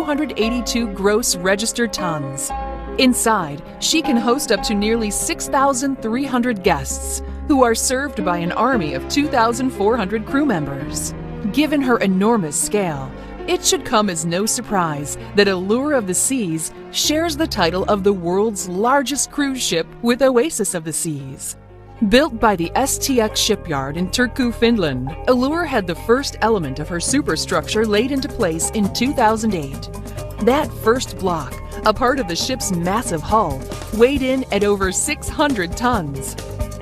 282 gross registered tons. Inside, she can host up to nearly 6,300 guests, who are served by an army of 2,400 crew members. Given her enormous scale, it should come as no surprise that Allure of the Seas shares the title of the world's largest cruise ship with Oasis of the Seas. Built by the STX shipyard in Turku, Finland, Allure had the first element of her superstructure laid into place in 2008. That first block, a part of the ship's massive hull, weighed in at over 600 tons.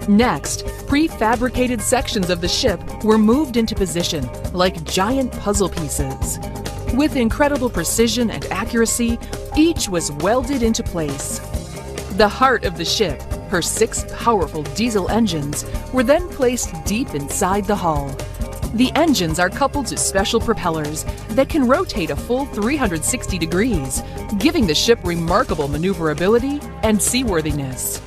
Next, prefabricated sections of the ship were moved into position like giant puzzle pieces. With incredible precision and accuracy, each was welded into place. The heart of the ship, her 6 powerful diesel engines, were then placed deep inside the hull. The engines are coupled to special propellers that can rotate a full 360 degrees, giving the ship remarkable maneuverability and seaworthiness.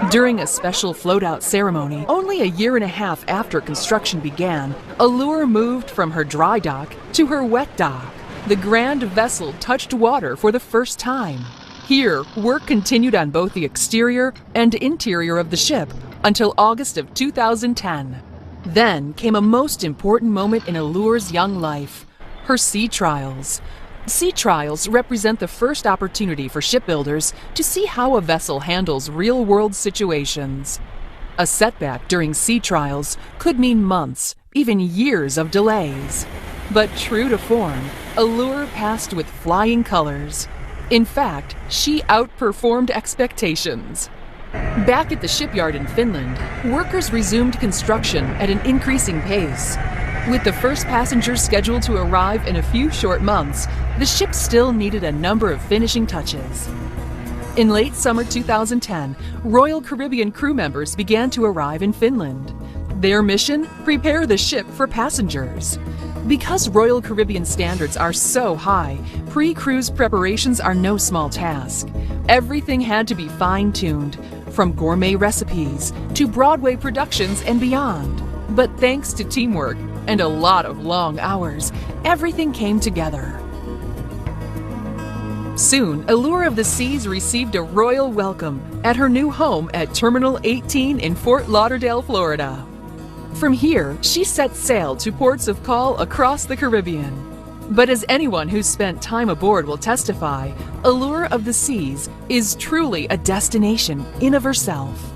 During a special float-out ceremony, only a year and a half after construction began, Allure moved from her dry dock to her wet dock. The grand vessel touched water for the first time. Here, work continued on both the exterior and interior of the ship until August of 2010. Then came a most important moment in Allure's young life, her sea trials. Sea trials represent the first opportunity for shipbuilders to see how a vessel handles real-world situations. A setback during sea trials could mean months, even years of delays. But true to form, Allure passed with flying colors. In fact, she outperformed expectations. Back at the shipyard in Finland, workers resumed construction at an increasing pace. With the first passengers scheduled to arrive in a few short months, the ship still needed a number of finishing touches. In late summer 2010, Royal Caribbean crew members began to arrive in Finland. Their mission? Prepare the ship for passengers. Because Royal Caribbean standards are so high, pre-cruise preparations are no small task. Everything had to be fine-tuned, from gourmet recipes to Broadway productions and beyond. But thanks to teamwork and a lot of long hours, everything came together. Soon, Allure of the Seas received a royal welcome at her new home at Terminal 18 in Fort Lauderdale, Florida. From here, she set sail to ports of call across the Caribbean. But as anyone who's spent time aboard will testify, Allure of the Seas is truly a destination in of herself.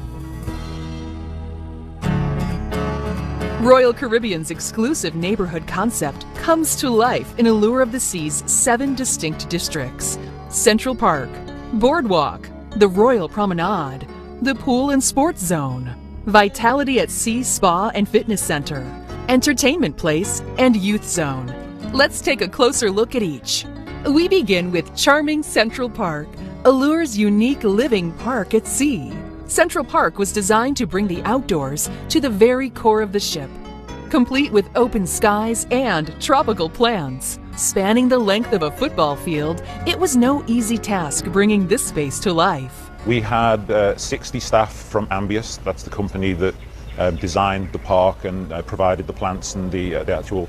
Royal Caribbean's exclusive neighborhood concept comes to life in Allure of the Sea's 7 distinct districts: Central Park, Boardwalk, the Royal Promenade, the Pool and Sports Zone, Vitality at Sea Spa and Fitness Center, Entertainment Place, and Youth Zone. Let's take a closer look at each. We begin with charming Central Park, Allure's unique living park at sea. Central Park was designed to bring the outdoors to the very core of the ship, complete with open skies and tropical plants. Spanning the length of a football field, it was no easy task bringing this space to life. We had 60 staff from Ambius, that's the company that designed the park and provided the plants and the actual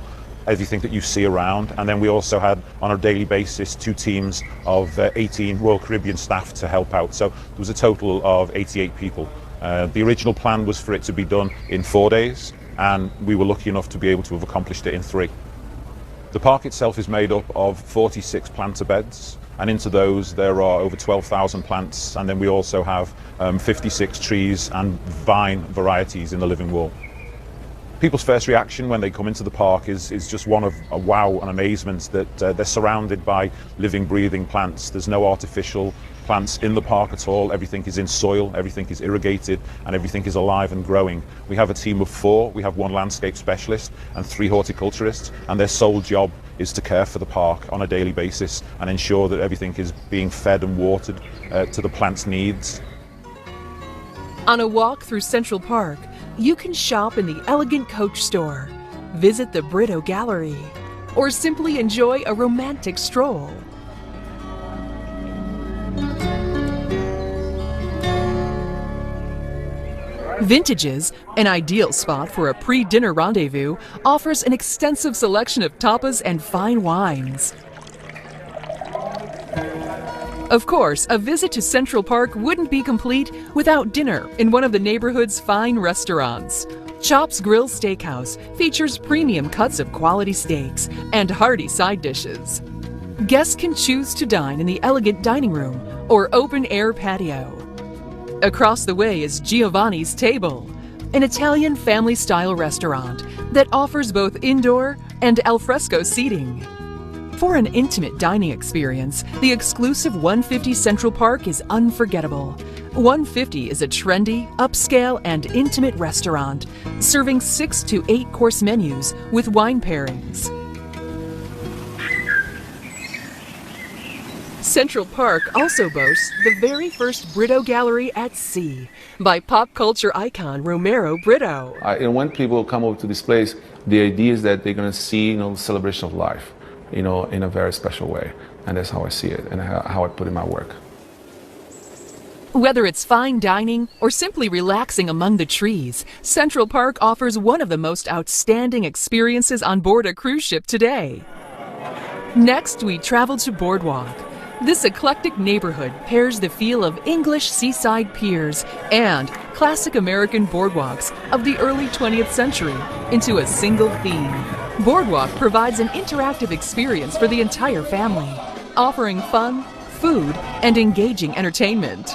everything that you see around. And then we also had, on a daily basis, 2 teams of 18 Royal Caribbean staff to help out. So there was a total of 88 people. The original plan was for it to be done in 4 days, and we were lucky enough to be able to have accomplished it in 3. The park itself is made up of 46 planter beds, and into those there are over 12,000 plants, and then we also have 56 trees and vine varieties in the living wall. People's first reaction when they come into the park is just one of a wow and amazement that they're surrounded by living, breathing plants. There's no artificial plants in the park at all. Everything is in soil, everything is irrigated, and everything is alive and growing. We have a team of 4. We have 1 landscape specialist and 3 horticulturists, and their sole job is to care for the park on a daily basis and ensure that everything is being fed and watered to the plant's needs. On a walk through Central Park, you can shop in the elegant coach store, visit the Brito Gallery, or simply enjoy a romantic stroll. Vintages, an ideal spot for a pre-dinner rendezvous, offers an extensive selection of tapas and fine wines. Of course, a visit to Central Park wouldn't be complete without dinner in one of the neighborhood's fine restaurants. Chop's Grill Steakhouse features premium cuts of quality steaks and hearty side dishes. Guests can choose to dine in the elegant dining room or open-air patio. Across the way is Giovanni's Table, an Italian family-style restaurant that offers both indoor and alfresco seating. For an intimate dining experience, the exclusive 150 Central Park is unforgettable. 150 is a trendy, upscale, and intimate restaurant, serving 6 to 8 course menus with wine pairings. Central Park also boasts the very first Brito Gallery at sea by pop culture icon Romero Brito. And when people come over to this place, the idea is that they're going to see, the celebration of life, in a very special way. And that's how I see it and how I put in my work. Whether it's fine dining or simply relaxing among the trees, Central Park offers one of the most outstanding experiences on board a cruise ship today. Next, we travel to Boardwalk. This eclectic neighborhood pairs the feel of English seaside piers and classic American boardwalks of the early 20th century into a single theme. Boardwalk provides an interactive experience for the entire family, offering fun, food, and engaging entertainment.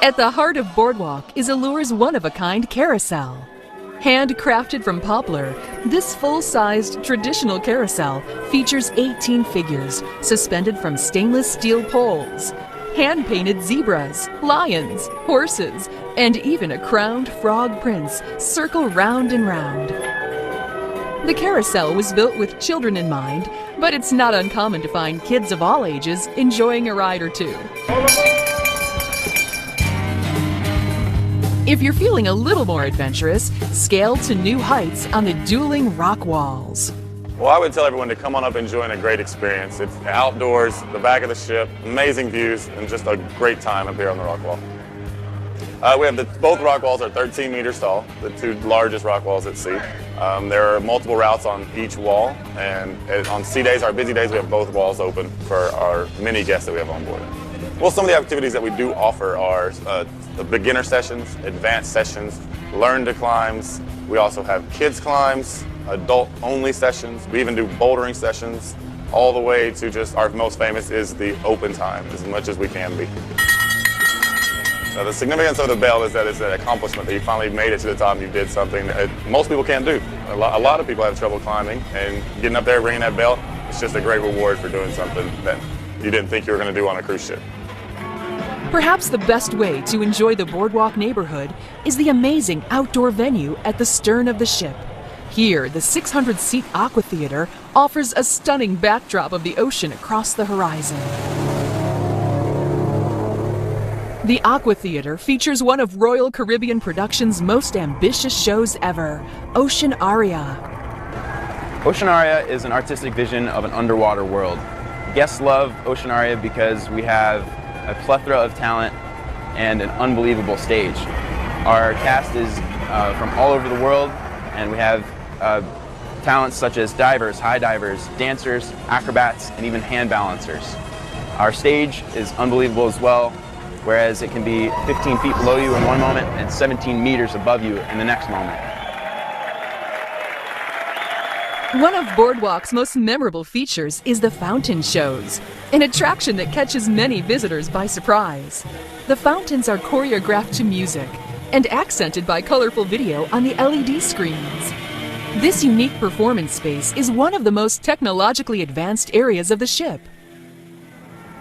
At the heart of Boardwalk is Allure's one-of-a-kind carousel. Handcrafted from poplar, this full-sized traditional carousel features 18 figures suspended from stainless steel poles. Hand-painted zebras, lions, horses, and even a crowned frog prince circle round and round. The carousel was built with children in mind, but it's not uncommon to find kids of all ages enjoying a ride or two. If you're feeling a little more adventurous, scale to new heights on the dueling rock walls. Well, I would tell everyone to come on up enjoying a great experience. It's outdoors, the back of the ship, amazing views, and just a great time up here on the rock wall. We have both rock walls are 13 meters tall, the two largest rock walls at sea. There are multiple routes on each wall, and on sea days, our busy days, we have both walls open for our many guests that we have on board. Well, some of the activities that we do offer are the beginner sessions, advanced sessions, learn to climbs. We also have kids climbs, adult-only sessions. We even do bouldering sessions, all the way to just our most famous is the open time, as much as we can be. Now, the significance of the bell is that it's an accomplishment that you finally made it to the top and you did something that most people can't do. A lot of people have trouble climbing, and getting up there, ringing that bell, it's just a great reward for doing something that you didn't think you were going to do on a cruise ship. Perhaps the best way to enjoy the Boardwalk neighborhood is the amazing outdoor venue at the stern of the ship. Here, the 600-seat Aqua Theater offers a stunning backdrop of the ocean across the horizon. The Aqua Theater features one of Royal Caribbean Productions' most ambitious shows ever, Ocean Aria. Ocean Aria is an artistic vision of an underwater world. Guests love Ocean Aria because we have a plethora of talent and an unbelievable stage. Our cast is from all over the world, and we have talents such as divers, high divers, dancers, acrobats, and even hand balancers. Our stage is unbelievable as well, whereas it can be 15 feet below you in one moment and 17 meters above you in the next moment. One of Boardwalk's most memorable features is the fountain shows, an attraction that catches many visitors by surprise. The fountains are choreographed to music and accented by colorful video on the LED screens. This unique performance space is one of the most technologically advanced areas of the ship.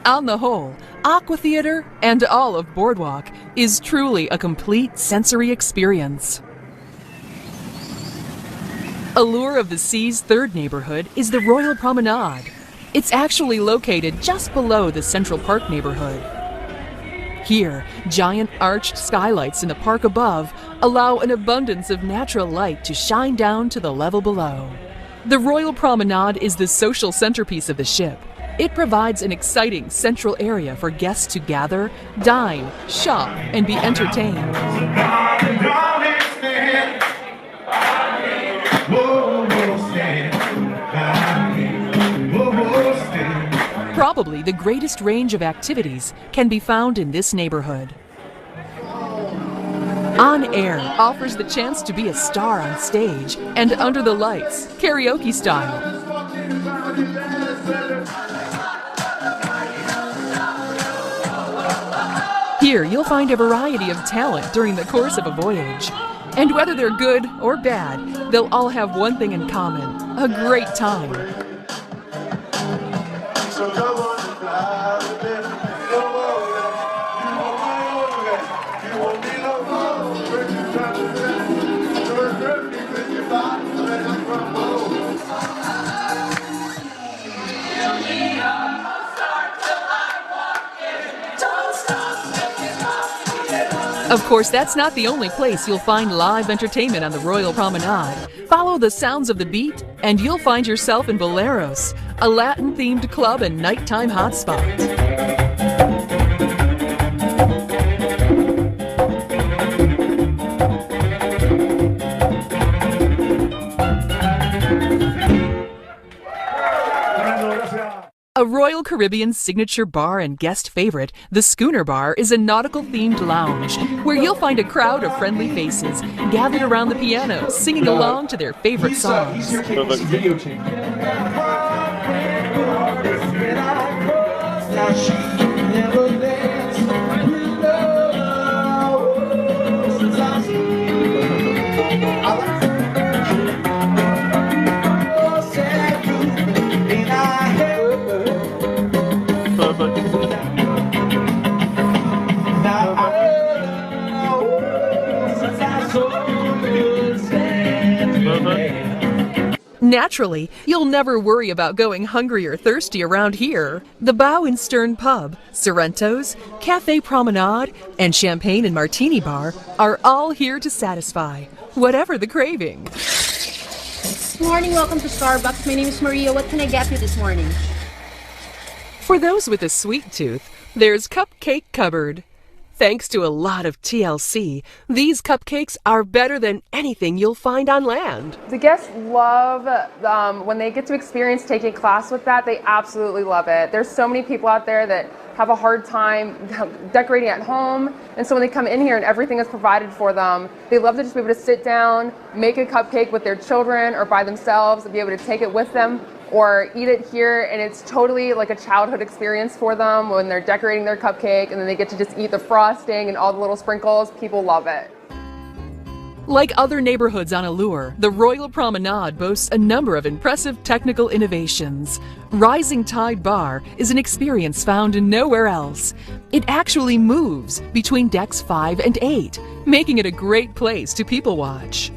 On the whole, Aqua Theater and all of Boardwalk is truly a complete sensory experience. Allure of the Sea's third neighborhood is the Royal Promenade. It's actually located just below the Central Park neighborhood. Here, giant arched skylights in the park above allow an abundance of natural light to shine down to the level below. The Royal Promenade is the social centerpiece of the ship. It provides an exciting central area for guests to gather, dine, shop, and be entertained. the greatest range of activities can be found in this neighborhood. On Air offers the chance to be a star on stage and under the lights, karaoke style. Here you'll find a variety of talent during the course of a voyage. And whether they're good or bad, they'll all have one thing in common: a great time. Of course, that's not the only place you'll find live entertainment on the Royal Promenade. Follow the sounds of the beat, and you'll find yourself in Boleros, a Latin-themed club and nighttime hotspot. A Royal Caribbean signature bar and guest favorite, the Schooner Bar is a nautical-themed lounge where you'll find a crowd of friendly faces gathered around the piano singing along to their favorite songs. Naturally, you'll never worry about going hungry or thirsty around here. The Bow and Stern Pub, Sorrento's, Cafe Promenade, and Champagne and Martini Bar are all here to satisfy whatever the craving. Good morning, welcome to Starbucks. My name is Maria. What can I get you this morning? For those with a sweet tooth, there's Cupcake Cupboard. Thanks to a lot of TLC, these cupcakes are better than anything you'll find on land. The guests love when they get to experience taking class with that. They absolutely love it. There's so many people out there that have a hard time decorating at home, and so when they come in here and everything is provided for them, they love to just be able to sit down, make a cupcake with their children or by themselves, and be able to take it with them or eat it here, and it's totally like a childhood experience for them when they're decorating their cupcake and then they get to just eat the frosting and all the little sprinkles. People love it. Like other neighborhoods on Allure, the Royal Promenade boasts a number of impressive technical innovations. Rising Tide Bar is an experience found nowhere else. It actually moves between decks 5 and 8, making it a great place to people watch.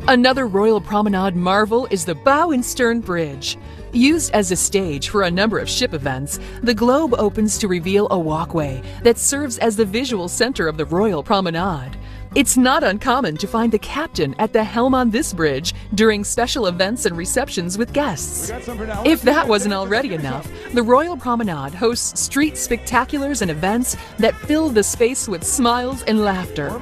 Another Royal Promenade marvel is the Bow and Stern Bridge. Used as a stage for a number of ship events, the globe opens to reveal a walkway that serves as the visual center of the Royal Promenade. It's not uncommon to find the captain at the helm on this bridge during special events and receptions with guests. If that wasn't already enough, the Royal Promenade hosts street spectaculars and events that fill the space with smiles and laughter.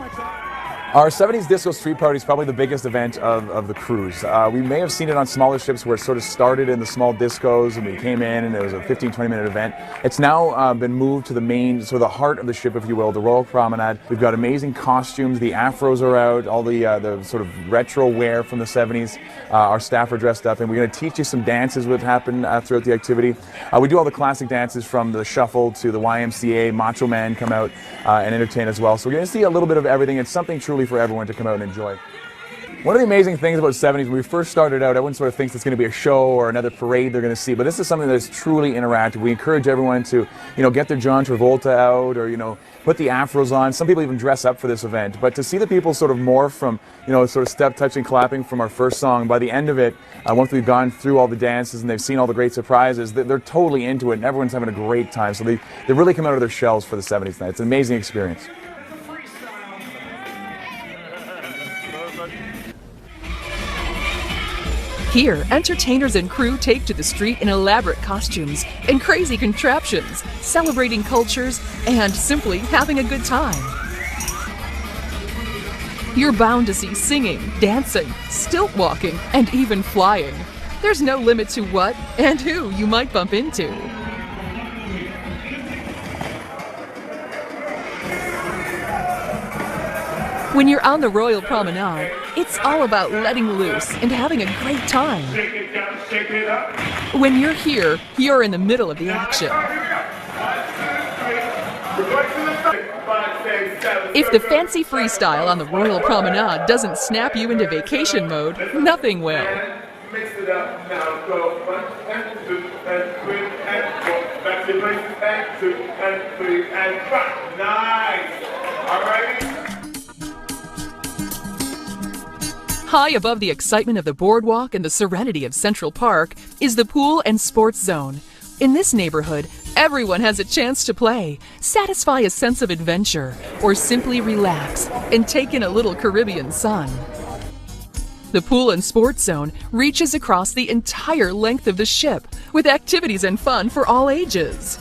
Our 70s Disco Street Party is probably the biggest event of the cruise. We may have seen it on smaller ships where it sort of started in the small discos and we came in and it was a 15-20 minute event. It's now been moved to the main, sort of the heart of the ship, if you will, the Royal Promenade. We've got amazing costumes, the afros are out, all the sort of retro wear from the 70s. Our staff are dressed up, and we're going to teach you some dances that happen throughout the activity. We do all the classic dances from the shuffle to the YMCA, Macho Man come out and entertain as well. So we're going to see a little bit of everything. It's something truly for everyone to come out and enjoy. One of the amazing things about the 70s, when we first started out, everyone sort of thinks it's going to be a show or another parade they're going to see, but this is something that's truly interactive. We encourage everyone to, get their John Travolta out or, put the afros on. Some people even dress up for this event, but to see the people sort of morph from, sort of step, touching, clapping from our first song, by the end of it, once we've gone through all the dances and they've seen all the great surprises, they're totally into it and everyone's having a great time. So they really come out of their shells for the 70s night. It's an amazing experience. Here, entertainers and crew take to the street in elaborate costumes and crazy contraptions, celebrating cultures and simply having a good time. You're bound to see singing, dancing, stilt walking, and even flying. There's no limit to what and who you might bump into. When you're on the Royal Promenade, it's all about letting loose and having a great time. When you're here, you're in the middle of the action. If the fancy freestyle on the Royal Promenade doesn't snap you into vacation mode, nothing will. Mix it up now, go 1 and 2 and 3 and 4. Back to places and 2 and 3 and 5. Nice. All right. High above the excitement of the boardwalk and the serenity of Central Park is the pool and sports zone. In this neighborhood, everyone has a chance to play, satisfy a sense of adventure, or simply relax and take in a little Caribbean sun. The pool and sports zone reaches across the entire length of the ship, with activities and fun for all ages.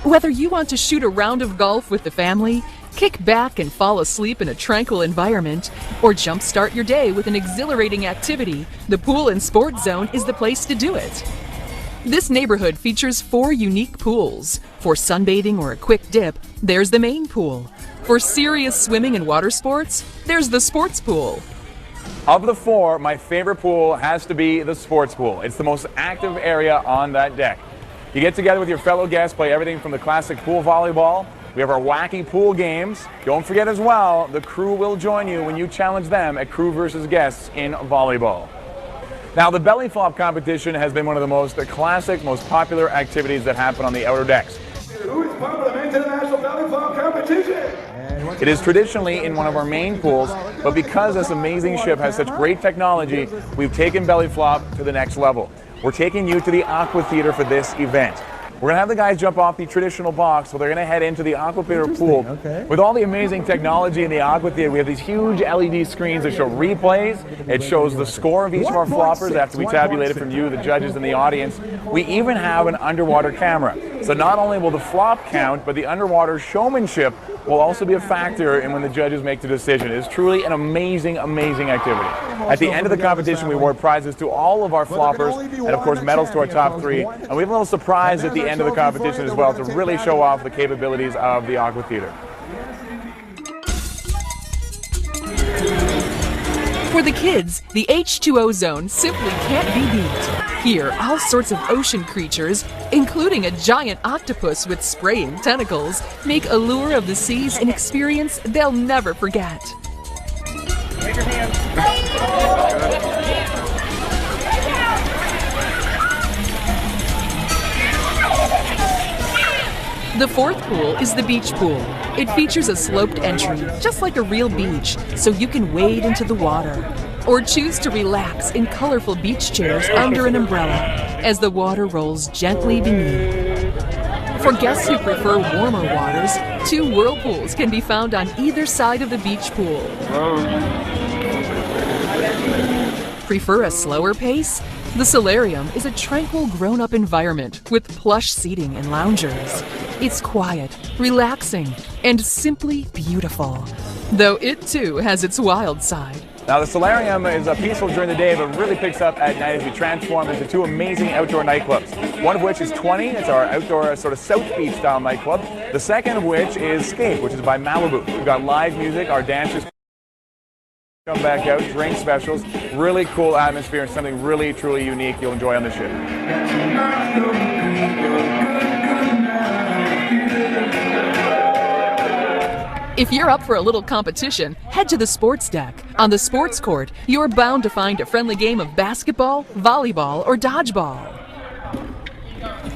Whether you want to shoot a round of golf with the family, kick back and fall asleep in a tranquil environment, or jumpstart your day with an exhilarating activity, the pool and sports zone is the place to do it. This neighborhood features 4 unique pools. For sunbathing or a quick dip, there's the main pool. For serious swimming and water sports, there's the sports pool. Of the 4, my favorite pool has to be the sports pool. It's the most active area on that deck. You get together with your fellow guests, play everything from the classic pool volleyball. We have our wacky pool games. Don't forget as well, the crew will join you when you challenge them at crew versus guests in volleyball. Now, the belly flop competition has been one of the most classic, most popular activities that happen on the outer decks. Who is part of the men's international belly flop competition? It is traditionally in one of our main pools, but because this amazing ship has such great technology, we've taken belly flop to the next level. We're taking you to the Aqua Theater for this event. We're going to have the guys jump off the traditional box, so they're going to head into the Aqua Theater pool. Okay. With all the amazing technology in the Aqua Theater, we have these huge LED screens that show replays. It shows the score of each of our floppers after we tabulate it from you, the judges, and the audience. We even have an underwater camera. So not only will the flop count, but the underwater showmanship will also be a factor in when the judges make the decision. It is truly an amazing, amazing activity. At the end of the competition, we award prizes to all of our floppers, and of course medals to our top 3. And we have a little surprise at the end of the competition as well to really show off the capabilities of the Aqua Theater. For the kids, the H2O zone simply can't be beat. Here, all sorts of ocean creatures, including a giant octopus with spraying tentacles, make Allure of the Seas an experience they'll never forget. Raise your hand. The 4th pool is the beach pool. It features a sloped entry, just like a real beach, so you can wade into the water. Or choose to relax in colorful beach chairs under an umbrella as the water rolls gently beneath. For guests who prefer warmer waters, 2 whirlpools can be found on either side of the beach pool. Prefer a slower pace? The solarium is a tranquil grown-up environment with plush seating and loungers. It's quiet, relaxing, and simply beautiful, though it too has its wild side. Now, the solarium is peaceful during the day, but really picks up at night as we transform into 2 amazing outdoor nightclubs. One of which is 20, it's our outdoor sort of South Beach style nightclub. The second of which is Skate, which is by Malibu. We've got live music, our dancers come back out, drink specials, really cool atmosphere, and something really, truly unique you'll enjoy on the ship. If you're up for a little competition, head to the sports deck. On the sports court, you're bound to find a friendly game of basketball, volleyball, or dodgeball.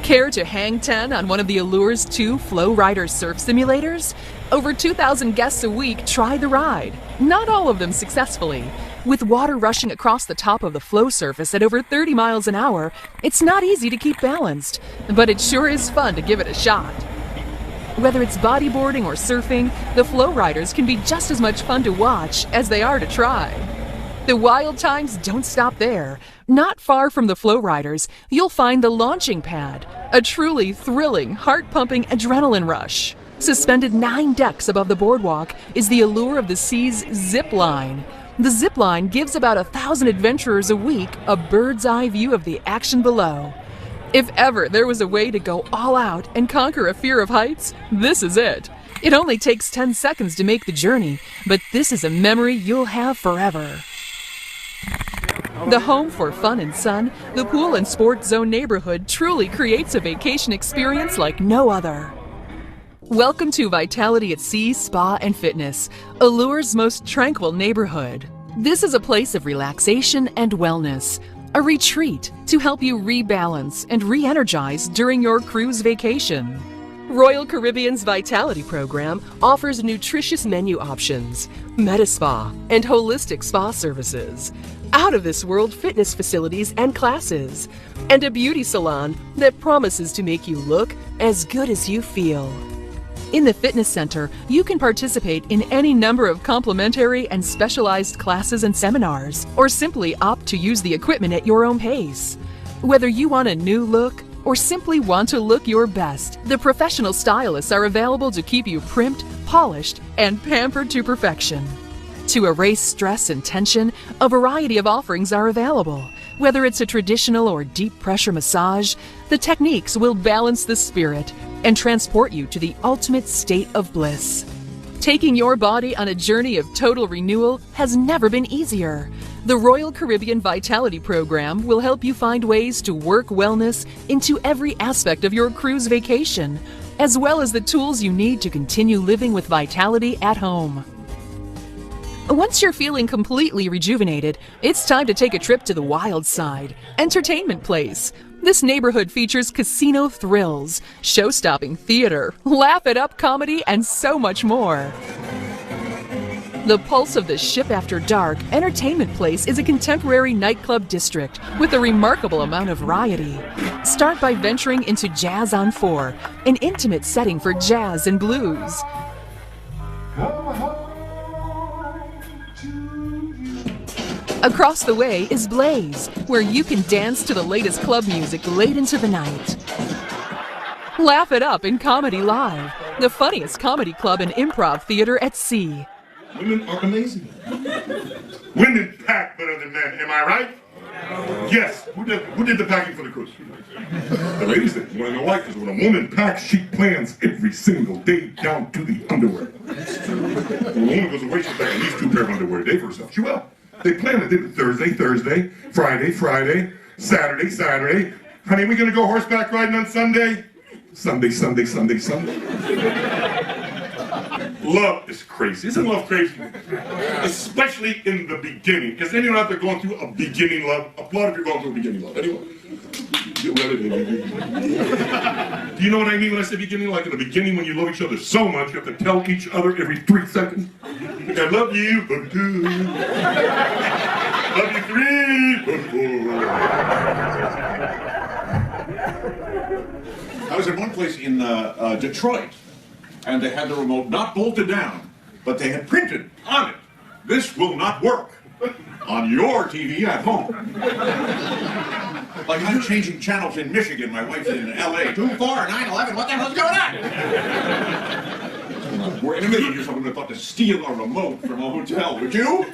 Care to hang 10 on one of the Allure's 2 Flow Rider surf simulators? Over 2,000 guests a week try the ride, not all of them successfully. With water rushing across the top of the flow surface at over 30 miles an hour, it's not easy to keep balanced, but it sure is fun to give it a shot. Whether it's bodyboarding or surfing, the Flow Riders can be just as much fun to watch as they are to try. The wild times don't stop there. Not far from the Flow Riders, you'll find the launching pad, a truly thrilling, heart-pumping adrenaline rush. Suspended 9 decks above the boardwalk is the Allure of the Seas zip line. The zip line gives about 1,000 adventurers a week a bird's eye view of the action below. If ever there was a way to go all out and conquer a fear of heights, this is it. It only takes 10 seconds to make the journey, but this is a memory you'll have forever. The home for fun and sun, the Pool and Sports Zone neighborhood truly creates a vacation experience like no other. Welcome to Vitality at Sea Spa and Fitness, Allure's most tranquil neighborhood. This is a place of relaxation and wellness, a retreat to help you rebalance and re-energize during your cruise vacation. Royal Caribbean's Vitality program offers nutritious menu options, Medi-Spa, and holistic spa services, out-of-this-world fitness facilities and classes, and a beauty salon that promises to make you look as good as you feel. In the fitness center, you can participate in any number of complimentary and specialized classes and seminars, or simply opt to use the equipment at your own pace. Whether you want a new look or simply want to look your best, the professional stylists are available to keep you primped, polished, and pampered to perfection. To erase stress and tension, a variety of offerings are available. Whether it's a traditional or deep pressure massage, the techniques will balance the spirit and transport you to the ultimate state of bliss. Taking your body on a journey of total renewal has never been easier. The Royal Caribbean Vitality program will help you find ways to work wellness into every aspect of your cruise vacation, as well as the tools you need to continue living with vitality at home. Once you're feeling completely rejuvenated, it's time to take a trip to the Wild Side Entertainment Place. This neighborhood features casino thrills, show-stopping theater, laugh-it-up comedy, and so much more. The pulse of the Ship After Dark Entertainment Place is a contemporary nightclub district with a remarkable amount of variety. Start by venturing into Jazz on 4, an intimate setting for jazz and blues. Across the way is Blaze, where you can dance to the latest club music late into the night. Laugh it up in Comedy Live, the funniest comedy club and improv theater at sea. Women are amazing. Women pack better than men, am I right? Yes. Who did the packing for the cruise? The ladies did. You want to know why? Because when a woman packs, she plans every single day down to the underwear. When a woman goes away, she's packing at least 2 pairs of underwear a day for herself. She will. They plan it. They do Thursday, Friday, Saturday. Honey, we gonna go horseback riding on Sunday? Sunday. Love is crazy. Isn't love crazy? Especially in the beginning. Is anyone out there going through a beginning love? Applaud if you're going through a beginning love. Anyone? Do you know what I mean when I say beginning? Like in the beginning when you love each other so much, you have to tell each other every 3 seconds. Like, I love you, love you 2. Love you 3, love 4. I was in one place in Detroit, and they had the remote not bolted down, but they had printed on it, "This will not work on your TV at home." Like I'm changing channels in Michigan, my wife's in LA. 2-4, 9/11, what the hell's going on? We're in a million years, I would have thought to steal a remote from a hotel, would you?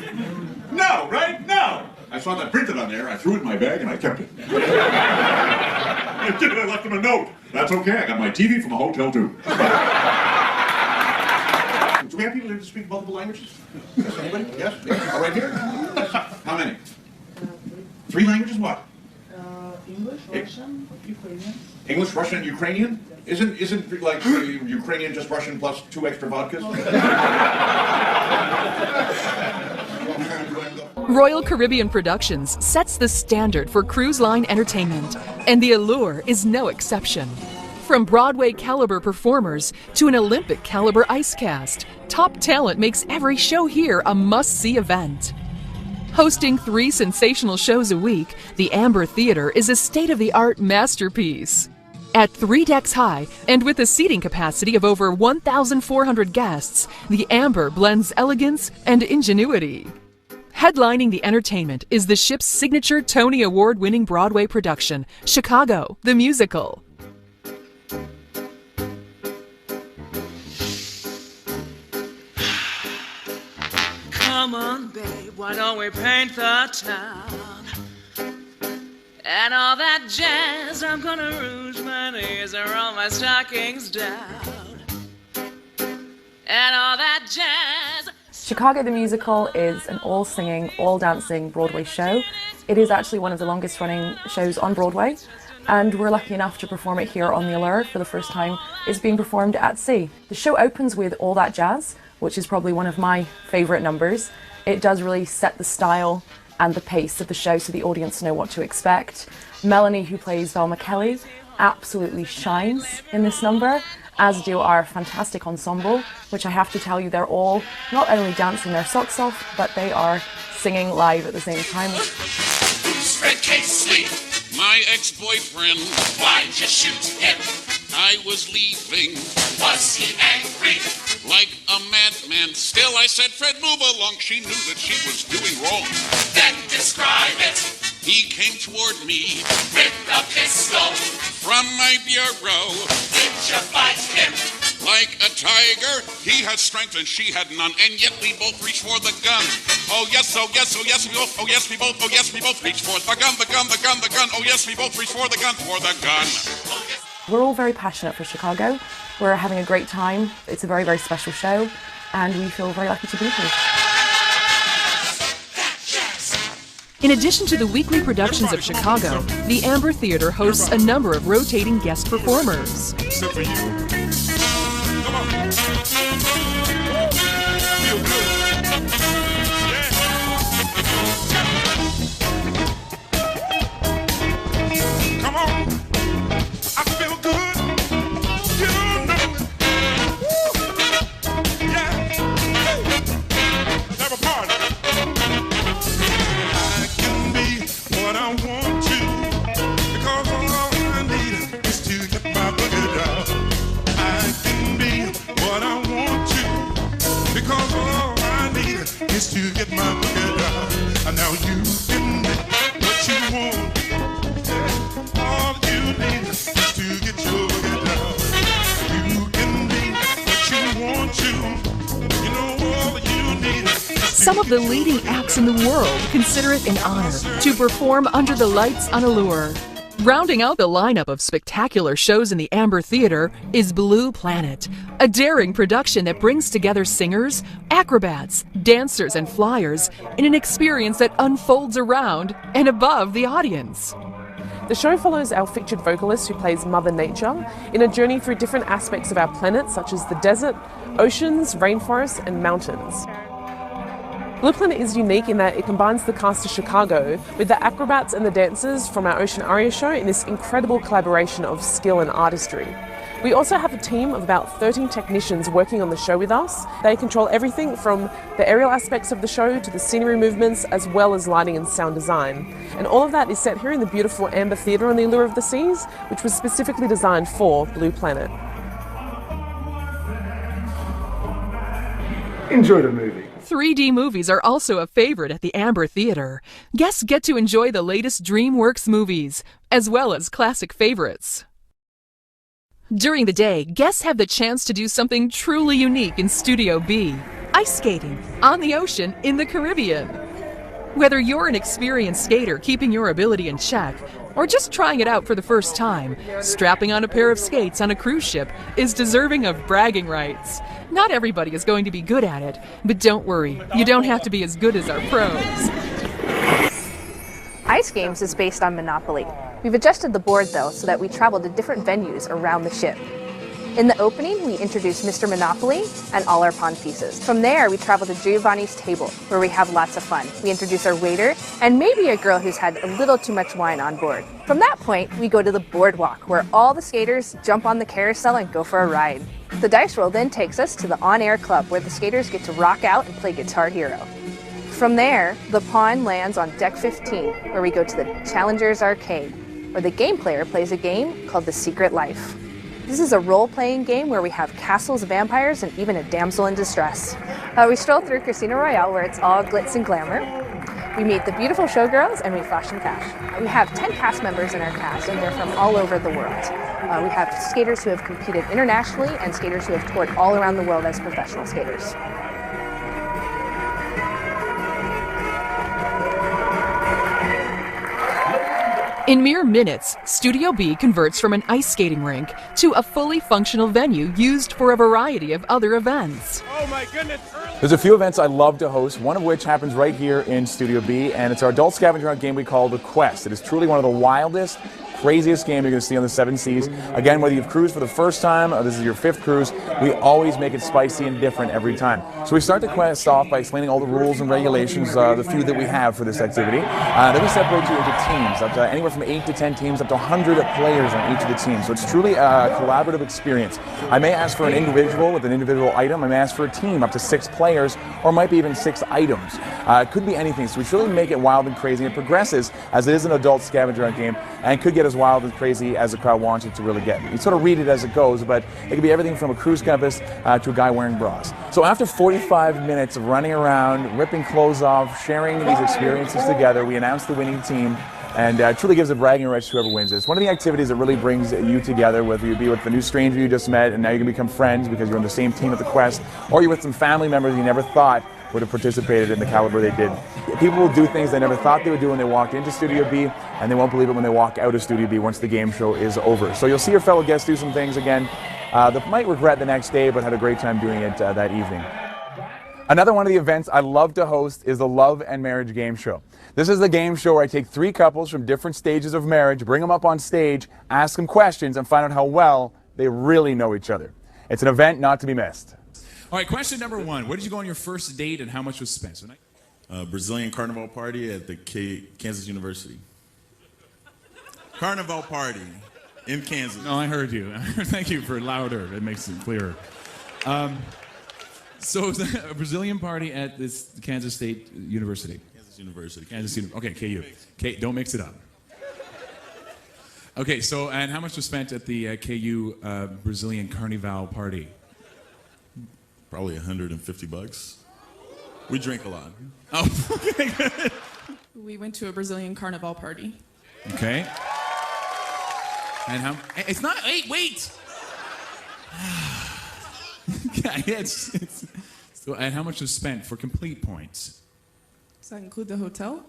No, right? No. I saw that printed on there, I threw it in my bag, and I kept it. I did, I left him a note. That's okay, I got my TV from a hotel, too. Do we have people here to speak multiple languages? Yes, anybody? Yes? All right here? How many? 3 languages, what? English, Russian, Ukrainian. English, Russian, and Ukrainian? Isn't like Ukrainian just Russian plus 2 extra vodkas? Royal Caribbean Productions sets the standard for cruise line entertainment, and the Allure is no exception. From Broadway caliber performers to an Olympic caliber ice cast, top talent makes every show here a must-see event. Hosting 3 sensational shows a week, the Amber Theater is a state-of-the-art masterpiece. At 3 decks high and with a seating capacity of over 1,400 guests, the Amber blends elegance and ingenuity. Headlining the entertainment is the ship's signature Tony Award-winning Broadway production, Chicago, the Musical. Come on, babe, why don't we paint the town? And all that jazz, I'm gonna rouge my knees and roll my stockings down. And all that jazz. Chicago the Musical is an all-singing, all-dancing Broadway show. It is actually one of the longest-running shows on Broadway, and we're lucky enough to perform it here on the Allure for the first time. It's being performed at sea. The show opens with All That Jazz, which is probably one of my favourite numbers. It does really set the style and the pace of the show so the audience know what to expect. Melanie, who plays Velma Kelly, absolutely shines in this number, as do our fantastic ensemble, which I have to tell you, they're all not only dancing their socks off, but they are singing live at the same time. Fred Casely, my ex-boyfriend. Why'd you shoot him? I was leaving. Was he angry? Like a madman. Still I said, Fred, move along. She knew that she was doing wrong. Then describe it. He came toward me with a pistol from my bureau. Did you fight him? Like a tiger, he had strength and she had none, and yet we both reached for the gun. Oh yes, oh yes, oh yes, we both, oh yes, we both, oh yes, we both reached for the gun, the gun, the gun, the gun. Oh yes, we both reached for the gun, for the gun. We're all very passionate for Chicago. We're having a great time. It's a very, very special show, and we feel very lucky to be here. In addition to the weekly productions of Chicago, the Amber Theater hosts a number of rotating guest performers. Except for you. Come on. Feel good. Yeah. Come on. I feel good. You know it. Woo. Yeah. Let's have a party. What I want to, because all I need is to get my boogie down. I can be what I want to, because all I need is to get my boogie down. And now you can be what you want. Yeah. All you need is to get your boogie down. You can be what you want to. You know all you need is. Some of the leading acts in the world consider it an honor to perform under the lights on Allure. Rounding out the lineup of spectacular shows in the Amber Theater is Blue Planet, a daring production that brings together singers, acrobats, dancers, and flyers in an experience that unfolds around and above the audience. The show follows our featured vocalist who plays Mother Nature in a journey through different aspects of our planet, such as the desert, oceans, rainforests, and mountains. Blue Planet is unique in that it combines the cast of Chicago with the acrobats and the dancers from our Ocean Aria show in this incredible collaboration of skill and artistry. We also have a team of about 13 technicians working on the show with us. They control everything from the aerial aspects of the show to the scenery movements, as well as lighting and sound design. And all of that is set here in the beautiful Amber Theater on the Allure of the Seas, which was specifically designed for Blue Planet. Enjoy the movie. 3D movies are also a favorite at the Amber Theater. Guests get to enjoy the latest DreamWorks movies, as well as classic favorites. During the day, guests have the chance to do something truly unique in Studio B, ice skating on the ocean in the Caribbean. Whether you're an experienced skater keeping your ability in check, or just trying it out for the first time, strapping on a pair of skates on a cruise ship is deserving of bragging rights. Not everybody is going to be good at it, but don't worry, you don't have to be as good as our pros. Ice Games is based on Monopoly. We've adjusted the board though so that we travel to different venues around the ship. In the opening, we introduce Mr. Monopoly and all our pawn pieces. From there, we travel to Giovanni's table, where we have lots of fun. We introduce our waiter, and maybe a girl who's had a little too much wine on board. From that point, we go to the boardwalk, where all the skaters jump on the carousel and go for a ride. The dice roll then takes us to the on-air club, where the skaters get to rock out and play Guitar Hero. From there, the pawn lands on deck 15, where we go to the Challengers Arcade, where the game player plays a game called The Secret Life. This is a role-playing game where we have castles, vampires, and even a damsel in distress. We stroll through Casino Royale, where it's all glitz and glamour. We meet the beautiful showgirls, and we flash some cash. We have 10 cast members in our cast, and they're from all over the world. We have skaters who have competed internationally and skaters who have toured all around the world as professional skaters. In mere minutes, Studio B converts from an ice skating rink to a fully functional venue used for a variety of other events. Oh my goodness! There's a few events I love to host, one of which happens right here in Studio B, and it's our adult scavenger hunt game we call The Quest. It is truly one of the wildest, craziest games you're going to see on the 7 Seas. Again, whether you've cruised for the first time or this is your 5th cruise, we always make it spicy and different every time. So we start the quest off by explaining all the rules and regulations, the few that we have for this activity. Then we separate you into teams, up to anywhere from 8 to 10 teams, up to 100 players on each of the teams. So it's truly a collaborative experience. I may ask for an individual with an individual item. I may ask for a team up to 6 players, or might be even 6 items. It could be anything. So we truly make it wild and crazy. It progresses as it is an adult scavenger hunt game, and could get as wild and crazy as the crowd wants it to really get. You sort of read it as it goes, but it could be everything from a cruise compass to a guy wearing bras. So after 45 minutes of running around, ripping clothes off, sharing these experiences together, we announce the winning team, and truly gives a bragging rights to whoever wins. It's one of the activities that really brings you together, whether you be with the new stranger you just met and now you can become friends because you're on the same team at the quest, or you're with some family members you never thought would have participated in the caliber they did. People will do things they never thought they would do when they walked into Studio B, and they won't believe it when they walk out of Studio B once the game show is over. So you'll see your fellow guests do some things again that might regret the next day, but had a great time doing it that evening. Another one of the events I love to host is the Love and Marriage Game Show. This is the game show where I take 3 couples from different stages of marriage, bring them up on stage, ask them questions, and find out how well they really know each other. It's an event not to be missed. All right, question number 1. Where did you go on your first date and how much was spent? Brazilian carnival party at the Kansas University. Carnival party in Kansas. No, I heard you. Thank you for louder. It makes it clearer. So it was a Brazilian party at this Kansas State University. Kansas University. Kansas University. Okay, KU. Don't mix it up. Okay, so and how much was spent at the KU Brazilian Carnival party? Probably $150. We drink a lot. Oh, okay, good. We went to a Brazilian carnival party. Okay. And how? It's not. Wait. Yeah, so, and how much was spent for complete points? Does that include the hotel?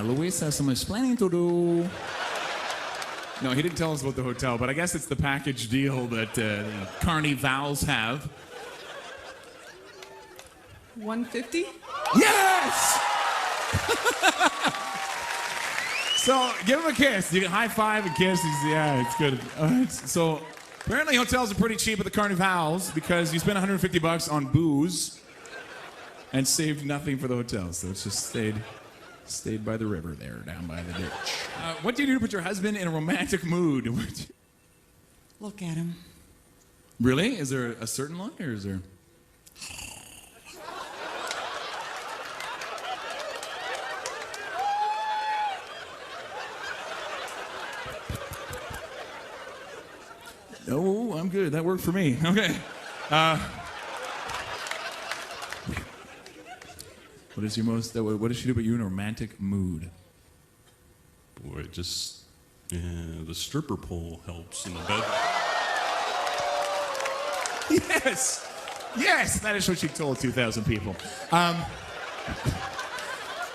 Luis has some explaining to do. No, he didn't tell us about the hotel, but I guess it's the package deal that Carnivals have. $150? Yes! So, give him a kiss. You can high five and kiss. Yeah, it's good. So, apparently hotels are pretty cheap at the Carnivals because you spend $150 on booze and saved nothing for the hotel. So it's just stayed by the river there, down by the ditch. What do you do to put your husband in a romantic mood? Look at him. Really? Is there a certain look, or is there? Oh, I'm good. That worked for me. Okay. What is your most? What does she do? But you in a romantic mood? Boy, just the stripper pole helps in the bed. Yes, that is what she told 2,000 people.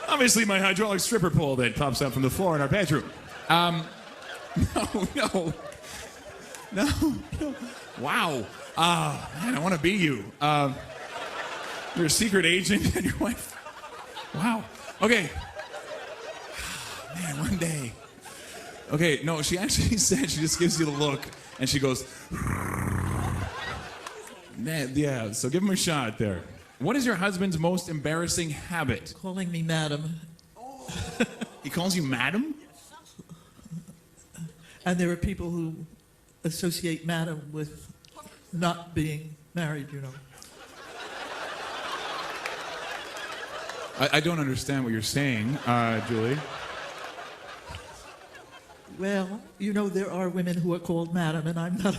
Obviously, my hydraulic stripper pole that pops up from the floor in our bedroom. No. Wow. Man, I want to be you. You're a secret agent and your wife. Wow. Okay. Man, one day. Okay, no, she actually said she just gives you the look and she goes. Yeah, so give him a shot there. What is your husband's most embarrassing habit? Calling me madam. He calls you madam? And there are people who associate madam with not being married, you know. I don't understand what you're saying, Julie. Well, you know, there are women who are called madam, and I'm not.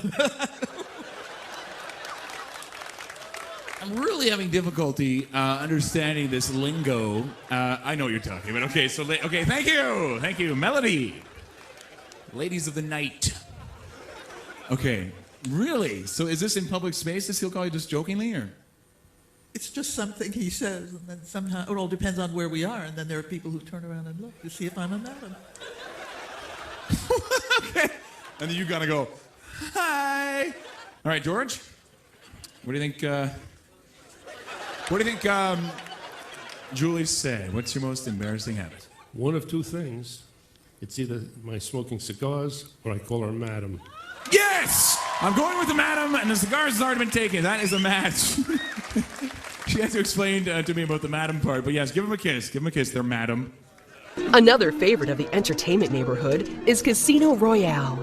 I'm really having difficulty understanding this lingo. I know what you're talking about. Okay, thank you, Melody. Ladies of the night. Okay, really? So is this in public space? He'll call you just jokingly, or? it's just something he says, and then somehow it all depends on where we are, and then there are people who turn around and look to see if I'm a madam. Okay. And then you gotta go, hi. All right, George. What do you think? Julie said? What's your most embarrassing habit? One of two things. It's either my smoking cigars or I call her madam. Yes! I'm going with the madam, and the cigars has already been taken. That is a match. She had to explain to me about the madam part, but yes, give him a kiss. Give him a kiss there, madam. Another favorite of the entertainment neighborhood is Casino Royale.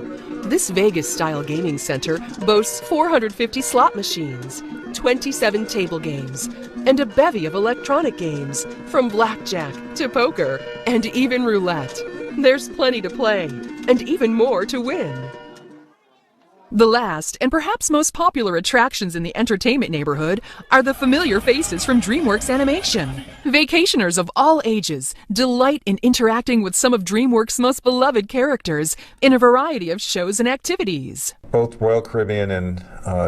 This Vegas-style gaming center boasts 450 slot machines, 27 table games, and a bevy of electronic games, from blackjack to poker and even roulette. There's plenty to play, and even more to win. The last and perhaps most popular attractions in the entertainment neighborhood are the familiar faces from DreamWorks Animation. Vacationers of all ages delight in interacting with some of DreamWorks' most beloved characters in a variety of shows and activities. Both Royal Caribbean and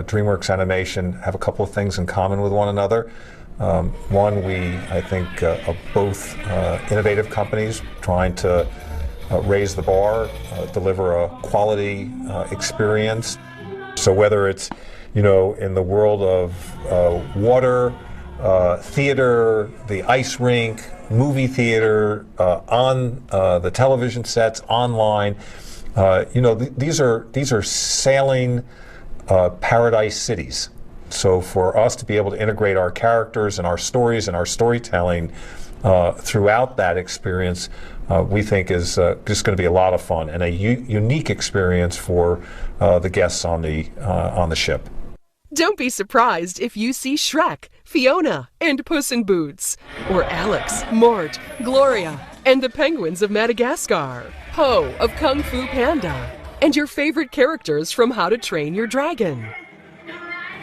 DreamWorks Animation have a couple of things in common with one another. One, I think, are both innovative companies trying to raise the bar, deliver a quality experience. So whether it's, in the world of water, theater, the ice rink, movie theater, on the television sets, online, these are sailing paradise cities. So for us to be able to integrate our characters and our stories and our storytelling throughout that experience, we think is just going to be a lot of fun and a unique experience for the guests on the ship. Don't be surprised if you see Shrek, Fiona, and Puss in Boots, or Alex, Mort, Gloria, and the penguins of Madagascar, Po of Kung Fu Panda, and your favorite characters from How to Train Your Dragon.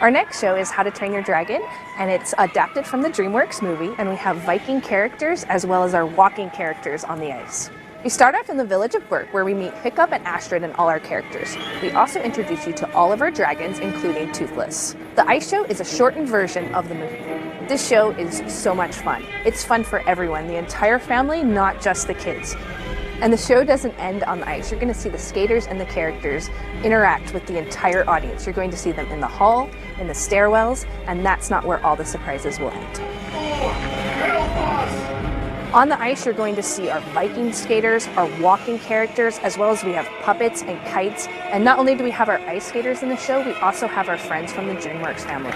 Our next show is How to Train Your Dragon, and it's adapted from the DreamWorks movie, and we have Viking characters as well as our walking characters on the ice. We start off in the village of Berk, where we meet Hiccup and Astrid and all our characters. We also introduce you to all of our dragons, including Toothless. The ice show is a shortened version of the movie. This show is so much fun. It's fun for everyone, the entire family, not just the kids. And the show doesn't end on the ice. You're going to see the skaters and the characters interact with the entire audience. You're going to see them in the hall, in the stairwells, and that's not where all the surprises will end. On the ice, you're going to see our Viking skaters, our walking characters, as well as we have puppets and kites. And not only do we have our ice skaters in the show, we also have our friends from the DreamWorks family.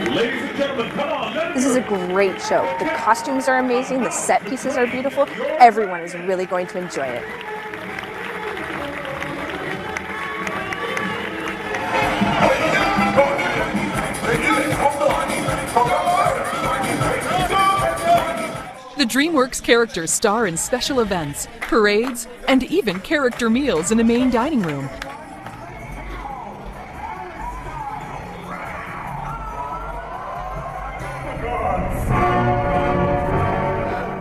Ladies and gentlemen, come on. This is a great show. The costumes are amazing, the set pieces are beautiful. Everyone is really going to enjoy it. The DreamWorks characters star in special events, parades, and even character meals in the main dining room.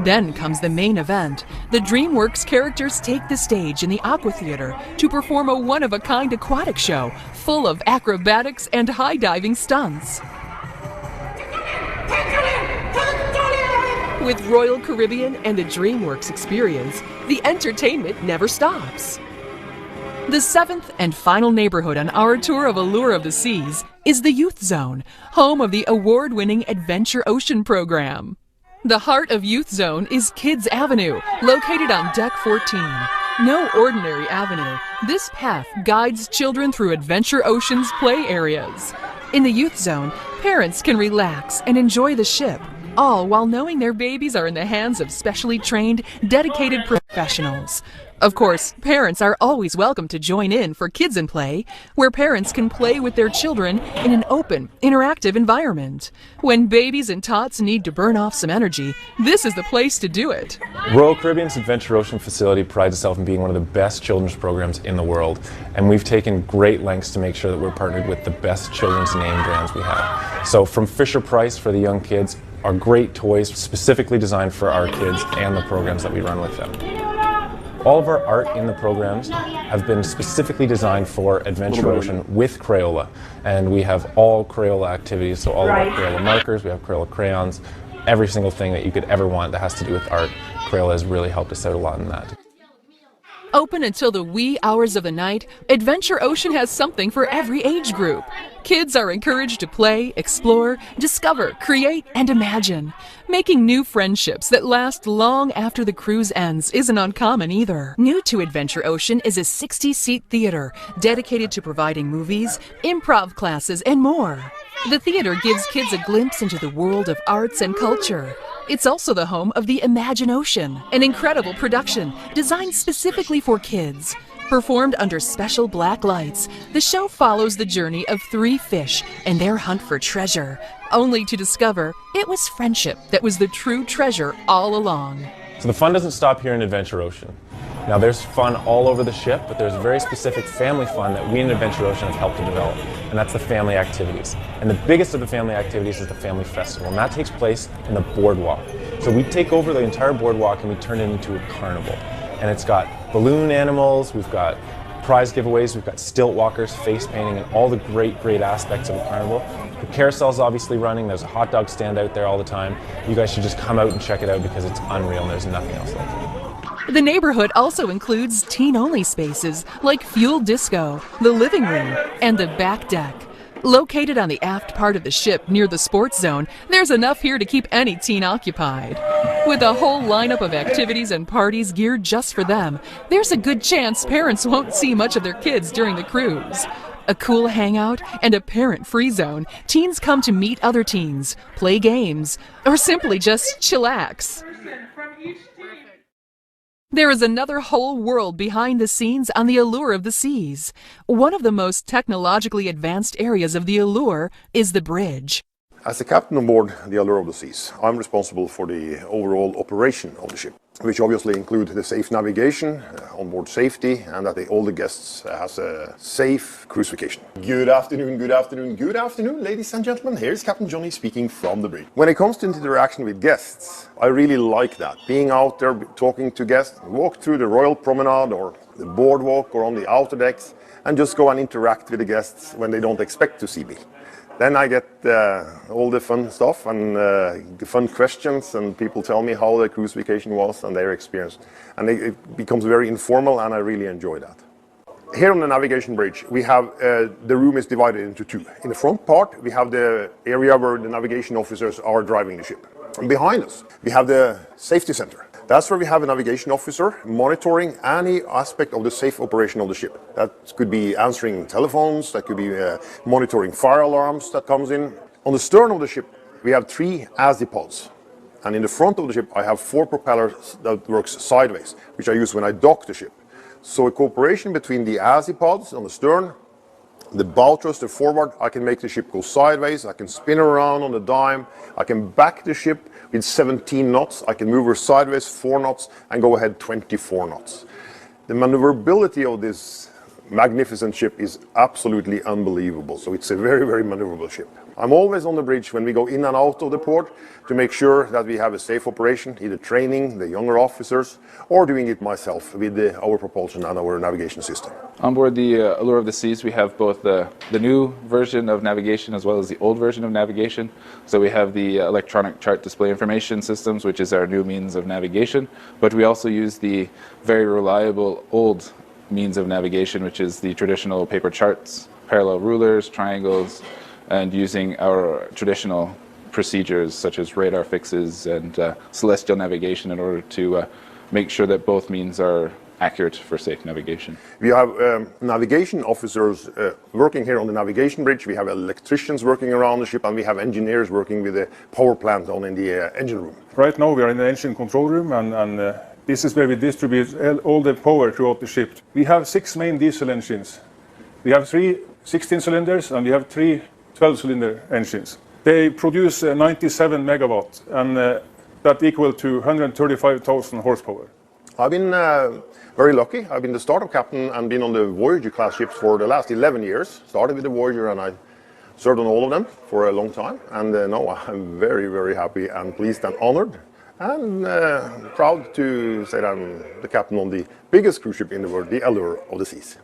Then comes the main event. The DreamWorks characters take the stage in the Aqua Theater to perform a one-of-a-kind aquatic show full of acrobatics and high-diving stunts. With Royal Caribbean and a DreamWorks experience, the entertainment never stops. The seventh and final neighborhood on our tour of Allure of the Seas is the Youth Zone, home of the award-winning Adventure Ocean program. The heart of Youth Zone is Kids Avenue, located on Deck 14. No ordinary avenue, this path guides children through Adventure Ocean's play areas. In the Youth Zone, parents can relax and enjoy the ship, all while knowing their babies are in the hands of specially trained, dedicated professionals. Of course, parents are always welcome to join in for Kids in Play, where parents can play with their children in an open, interactive environment. When babies and tots need to burn off some energy, this is the place to do it. Royal Caribbean's Adventure Ocean facility prides itself in being one of the best children's programs in the world, and we've taken great lengths to make sure that we're partnered with the best children's name brands we have. So from Fisher-Price for the young kids, our great toys specifically designed for our kids and the programs that we run with them. All of our art in the programs have been specifically designed for Adventure Ocean with Crayola. And we have all Crayola activities, so all of our Crayola markers, we have Crayola crayons, every single thing that you could ever want that has to do with art. Crayola has really helped us out a lot in that. Open until the wee hours of the night, Adventure Ocean has something for every age group. Kids are encouraged to play, explore, discover, create, and imagine. Making new friendships that last long after the cruise ends isn't uncommon either. New to Adventure Ocean is a 60-seat theater dedicated to providing movies, improv classes, and more. The theater gives kids a glimpse into the world of arts and culture. It's also the home of the Imagine Ocean, an incredible production designed specifically for kids. Performed under special black lights, the show follows the journey of 3 fish and their hunt for treasure, only to discover it was friendship that was the true treasure all along. So the fun doesn't stop here in Adventure Ocean. Now there's fun all over the ship, but there's very specific family fun that we in Adventure Ocean have helped to develop, and that's the family activities. And the biggest of the family activities is the Family Festival, and that takes place in the boardwalk. So we take over the entire boardwalk and we turn it into a carnival. And it's got balloon animals, we've got prize giveaways, we've got stilt walkers, face painting, and all the great aspects of a carnival. The carousel's obviously running, there's a hot dog stand out there all the time. You guys should just come out and check it out because it's unreal and there's nothing else like it. The neighborhood also includes teen-only spaces like Fuel Disco, the living room, and the back deck. Located on the aft part of the ship near the sports zone, there's enough here to keep any teen occupied. With a whole lineup of activities and parties geared just for them, there's a good chance parents won't see much of their kids during the cruise. A cool hangout and a parent-free zone, teens come to meet other teens, play games, or simply just chillax. There is another whole world behind the scenes on the Allure of the Seas. One of the most technologically advanced areas of the Allure is the bridge. As the captain on board the Allure of the Seas, I'm responsible for the overall operation of the ship, which obviously include the safe navigation, onboard safety, and that all the guests has a safe cruise vacation. Good afternoon, good afternoon, good afternoon, ladies and gentlemen. Here's Captain Johnny speaking from the bridge. When it comes to interaction with guests, I really like that. Being out there, talking to guests, walk through the Royal Promenade or the boardwalk or on the outer decks, and just go and interact with the guests when they don't expect to see me. Then I get all the fun stuff and the fun questions, and people tell me how their cruise vacation was and their experience. And it becomes very informal, and I really enjoy that. Here on the navigation bridge, we have the room is divided into 2. In the front part, we have the area where the navigation officers are driving the ship. And behind us, we have the safety center. That's where we have a navigation officer monitoring any aspect of the safe operation of the ship. That could be answering telephones, that could be monitoring fire alarms that comes in. On the stern of the ship, we have 3 azipods. And in the front of the ship, I have 4 propellers that works sideways, which I use when I dock the ship. So a cooperation between the azipods on the stern, the bow thruster forward, I can make the ship go sideways, I can spin around on the dime, I can back the ship with 17 knots, I can move her sideways 4 knots and go ahead 24 knots. The maneuverability of this magnificent ship is absolutely unbelievable, so it's a very, very maneuverable ship. I'm always on the bridge when we go in and out of the port to make sure that we have a safe operation, either training the younger officers or doing it myself with our propulsion and our navigation system. On board the Allure of the Seas, we have both the new version of navigation as well as the old version of navigation. So we have the electronic chart display information systems, which is our new means of navigation, but we also use the very reliable old means of navigation, which is the traditional paper charts, parallel rulers, triangles, and using our traditional procedures such as radar fixes and celestial navigation in order to make sure that both means are accurate for safe navigation. We have navigation officers working here on the navigation bridge, we have electricians working around the ship, and we have engineers working with the power plant on in the engine room. Right now we are in the engine control room, and this is where we distribute all the power throughout the ship. We have 6 main diesel engines. We have 3 16 cylinders and we have 3 12-cylinder engines. They produce 97 megawatts, and that equal to 135,000 horsepower. I've been very lucky. I've been the startup captain and been on the Voyager class ships for the last 11 years. Started with the Voyager and I served on all of them for a long time. And now I'm very, very happy and pleased and honored I'm proud to say that I'm the captain on the biggest cruise ship in the world, the Allure of the Seas.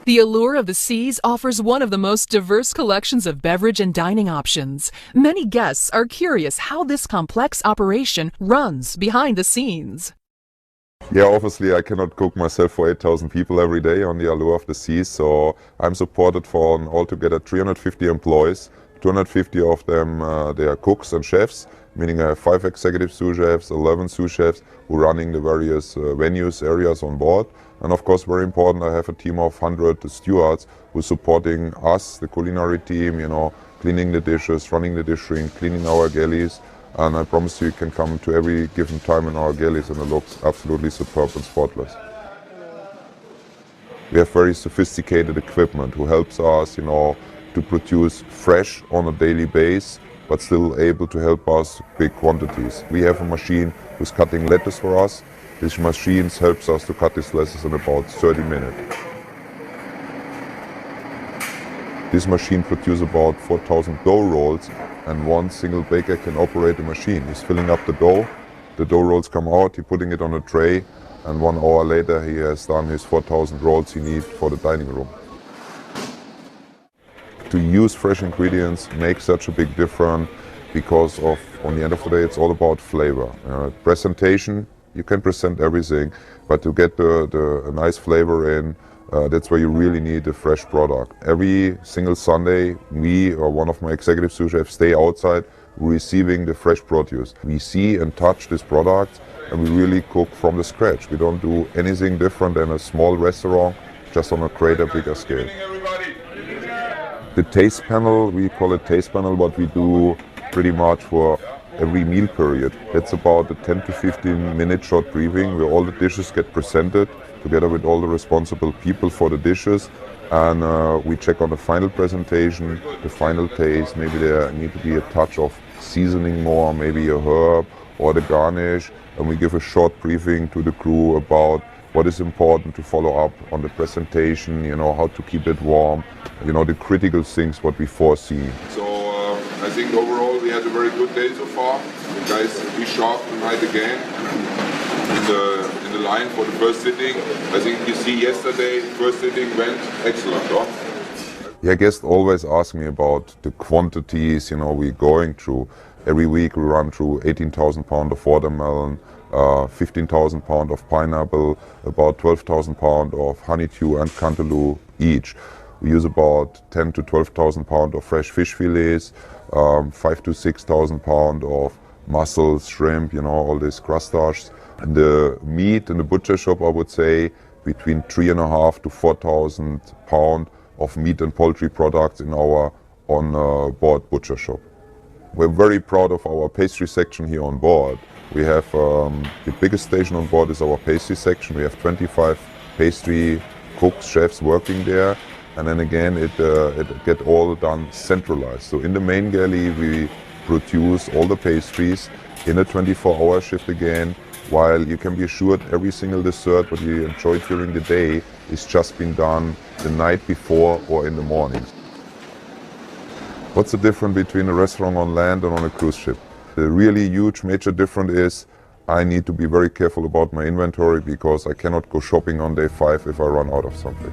The Allure of the Seas offers one of the most diverse collections of beverage and dining options. Many guests are curious how this complex operation runs behind the scenes. Yeah, obviously I cannot cook myself for 8,000 people every day on the Allure of the Seas, so I'm supported for altogether 350 employees. 250 of them, they are cooks and chefs, meaning I have 5 executive sous chefs, 11 sous chefs who are running the various venues, areas on board. And of course, very important, I have a team of 100 stewards who are supporting us, the culinary team, you know, cleaning the dishes, running the dish ring, cleaning our galleys. And I promise you can come to every given time in our galleys and it looks absolutely superb and spotless. We have very sophisticated equipment who helps us, you know, to produce fresh on a daily basis, but still able to help us big quantities. We have a machine who's cutting lettuce for us. This machine helps us to cut these lettuces in about 30 minutes. This machine produces about 4,000 dough rolls, and one single baker can operate the machine. He's filling up the dough rolls come out, he's putting it on a tray, and 1 hour later he has done his 4,000 rolls he needs for the dining room. To use fresh ingredients makes such a big difference because of, on the end of the day, it's all about flavor. Presentation, you can present everything, but to get a nice flavor in, that's where you really need a fresh product. Every single Sunday, me or one of my executive sous chefs stay outside receiving the fresh produce. We see and touch this product and we really cook from the scratch. We don't do anything different than a small restaurant, just on a greater, bigger scale. The taste panel, we call it taste panel, what we do pretty much for every meal period. It's about a 10 to 15 minute short briefing where all the dishes get presented together with all the responsible people for the dishes, and we check on the final presentation, the final taste. Maybe there need to be a touch of seasoning more, maybe a herb or the garnish, and we give a short briefing to the crew about what is important to follow up on the presentation, you know, how to keep it warm, you know, the critical things what we foresee. So I think overall we had a very good day so far. The guys, we sharp tonight again in the line for the first sitting. I think you see yesterday, first sitting went excellent, huh? Yeah, guests always ask me about the quantities, you know, we're going through. Every week we run through 18,000 pounds of watermelon, 15,000 pounds of pineapple, about 12,000 pounds of honeydew and cantaloupe each. We use about 10 to 12,000 pounds of fresh fish fillets, 5 to 6,000 pounds of mussels, shrimp, you know, all these crustaceans. And the meat in the butcher shop, I would say, between 3,500 to 4,000 pounds of meat and poultry products in our on-board butcher shop. We're very proud of our pastry section here on board. We have the biggest station on board is our pastry section. We have 25 pastry cooks, chefs working there, and then again it gets all done centralized. So in the main galley we produce all the pastries in a 24-hour shift again, while you can be assured every single dessert what you enjoy during the day is just been done the night before or in the morning. What's the difference between a restaurant on land and on a cruise ship? The really huge major difference is I need to be very careful about my inventory because I cannot go shopping on day 5 if I run out of something.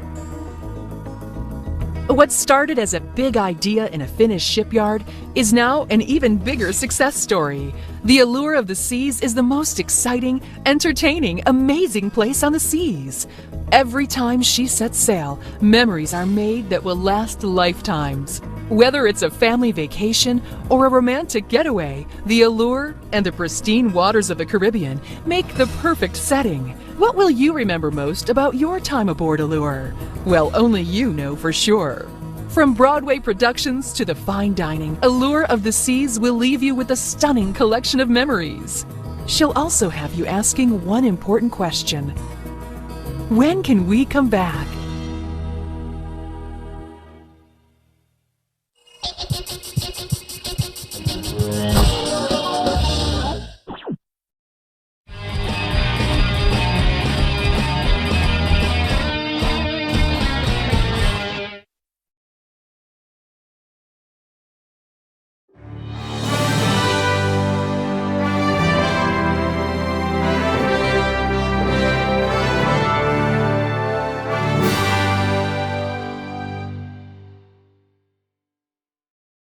What started as a big idea in a Finnish shipyard is now an even bigger success story. The Allure of the Seas is the most exciting, entertaining, amazing place on the seas. Every time she sets sail, memories are made that will last lifetimes. Whether it's a family vacation or a romantic getaway, the Allure and the pristine waters of the Caribbean make the perfect setting. What will you remember most about your time aboard Allure? Well, only you know for sure. From Broadway productions to the fine dining, Allure of the Seas will leave you with a stunning collection of memories. She'll also have you asking one important question. When can we come back?